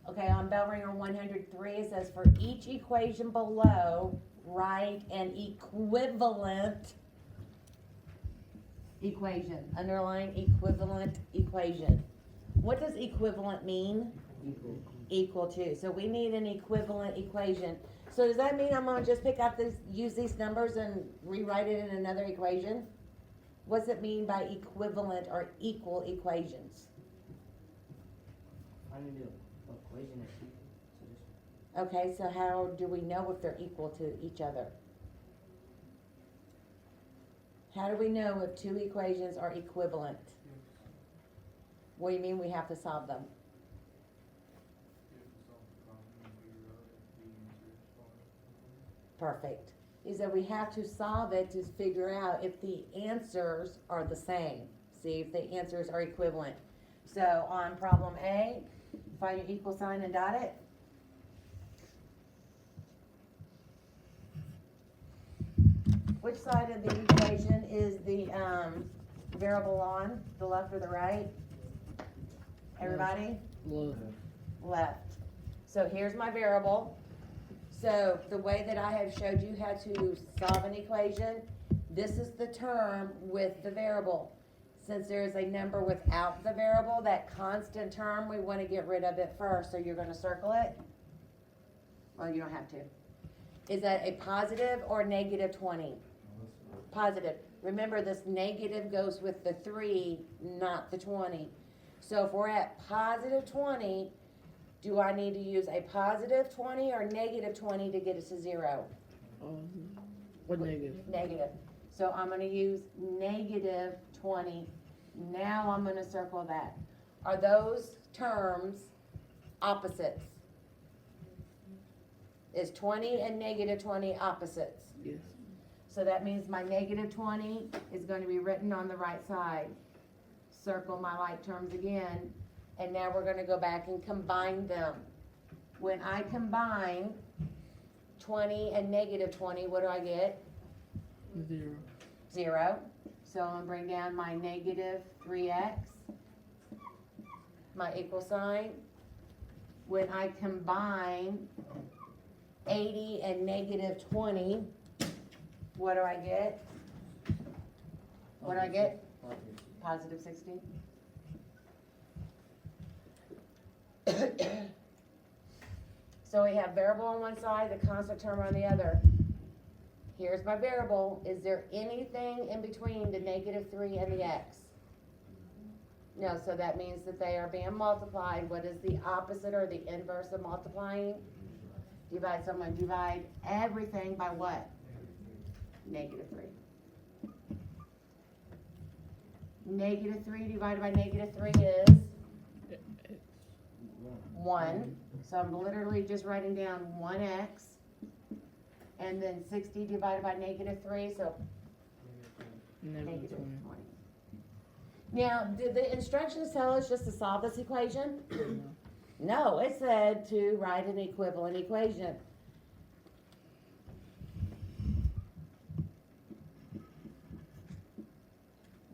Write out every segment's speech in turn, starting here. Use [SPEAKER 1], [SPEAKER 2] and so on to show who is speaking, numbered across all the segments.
[SPEAKER 1] Okay, on Bellringer 103, it says for each equation below, write an equivalent equation. Underline equivalent equation. What does equivalent mean?
[SPEAKER 2] Equal.
[SPEAKER 1] Equal to. So we need an equivalent equation. So does that mean I'm gonna just pick out this, use these numbers and rewrite it in another equation? What's it mean by equivalent or equal equations?
[SPEAKER 2] I need to equation is equal to this.
[SPEAKER 1] Okay, so how do we know if they're equal to each other? How do we know if two equations are equivalent? What do you mean we have to solve them? Perfect. Is that we have to solve it to figure out if the answers are the same. See if the answers are equivalent. So on problem A, find your equal sign and dot it. Which side of the equation is the variable on, the left or the right? Everybody? Left. So here's my variable. So the way that I have showed you how to solve an equation, this is the term with the variable. Since there is a number without the variable, that constant term, we want to get rid of it first. So you're going to circle it. Well, you don't have to. Is that a positive or negative 20? Positive. Remember, this negative goes with the 3, not the 20. So if we're at positive 20, do I need to use a positive 20 or negative 20 to get it to 0?
[SPEAKER 3] What negative?
[SPEAKER 1] Negative. So I'm going to use negative 20. Now I'm going to circle that. Are those terms opposites? Is 20 and negative 20 opposites?
[SPEAKER 3] Yes.
[SPEAKER 1] So that means my negative 20 is going to be written on the right side. Circle my like terms again. And now we're going to go back and combine them. When I combine 20 and negative 20, what do I get?
[SPEAKER 3] 0.
[SPEAKER 1] 0. So I'm going to bring down my negative 3x, my equal sign. When I combine 80 and negative 20, what do I get? What do I get? Positive 60. So we have variable on one side, the constant term on the other. Here's my variable. Is there anything in between the negative 3 and the x? No, so that means that they are being multiplied. What is the opposite or the inverse of multiplying? Divide. So I'm going to divide everything by what? Negative 3. Negative 3 divided by negative 3 is 1. So I'm literally just writing down 1x. And then 60 divided by negative 3, so negative 20. Now, did the instructions tell us just to solve this equation? No, it said to write an equivalent equation.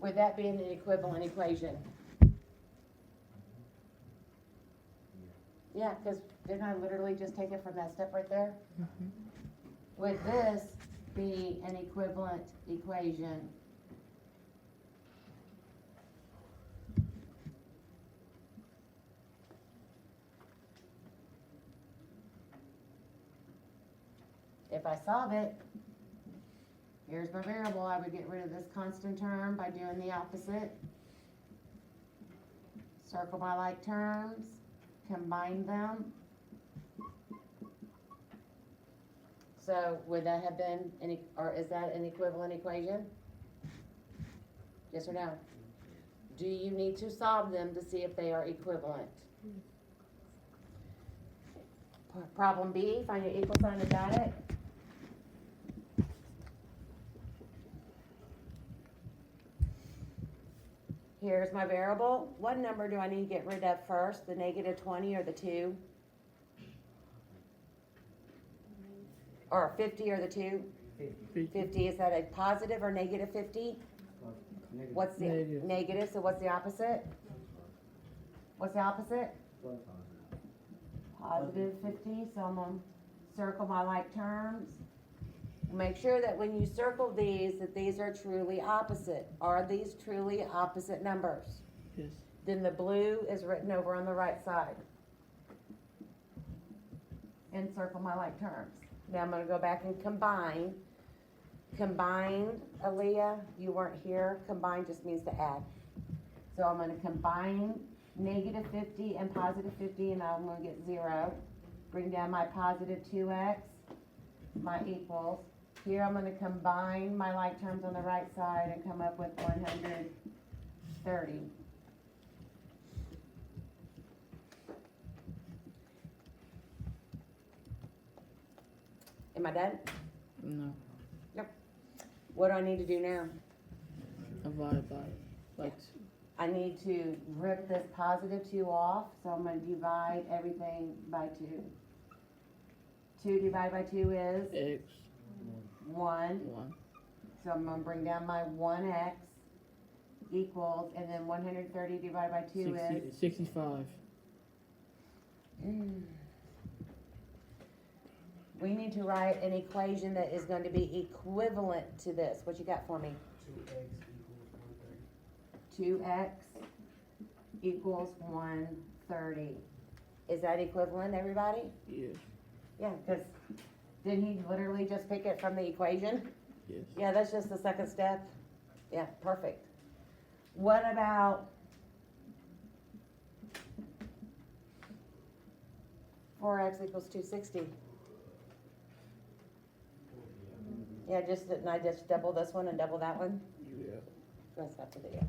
[SPEAKER 1] Would that be an equivalent equation? Yeah, because didn't I literally just take it from that step right there?
[SPEAKER 3] Mm-hmm.
[SPEAKER 1] Would this be an equivalent equation? If I solve it, here's my variable. I would get rid of this constant term by doing the opposite. Circle my like terms, combine them. So would that have been any, or is that an equivalent equation? Yes or no? Do you need to solve them to see if they are equivalent? Problem B, find your equal sign and dot it. Here's my variable. What number do I need to get rid of first, the negative 20 or the 2? Or 50 or the 2? 50, is that a positive or negative 50? What's the negative, so what's the opposite? What's the opposite? positive 50, so I'm gonna circle my like terms. Make sure that when you circle these, that these are truly opposite. Are these truly opposite numbers?
[SPEAKER 3] Yes.
[SPEAKER 1] Then the blue is written over on the right side. And circle my like terms. Now I'm gonna go back and combine. Combine, Aaliyah, you weren't here, combine just means to add. So I'm gonna combine negative 50 and positive 50, and I'm gonna get 0. Bring down my positive 2x, my equals. Here I'm gonna combine my like terms on the right side and come up with 130. Am I done?
[SPEAKER 3] No.
[SPEAKER 1] What do I need to do now?
[SPEAKER 3] Divide by like
[SPEAKER 1] I need to rip this positive 2 off, so I'm gonna divide everything by 2. 2 divided by 2 is
[SPEAKER 3] X
[SPEAKER 1] 1.
[SPEAKER 3] 1.
[SPEAKER 1] So I'm gonna bring down my 1x equals, and then 130 divided by 2 is?
[SPEAKER 3] 65.
[SPEAKER 1] We need to write an equation that is going to be equivalent to this. What you got for me? 2x equals 130. Is that equivalent, everybody?
[SPEAKER 3] Yes.
[SPEAKER 1] Yeah, because didn't he literally just pick it from the equation?
[SPEAKER 3] Yes.
[SPEAKER 1] Yeah, that's just the second step. Yeah, perfect. What about 4x equals 260? Yeah, didn't I just double this one and double that one?
[SPEAKER 3] Yeah.
[SPEAKER 1] That's not the deal.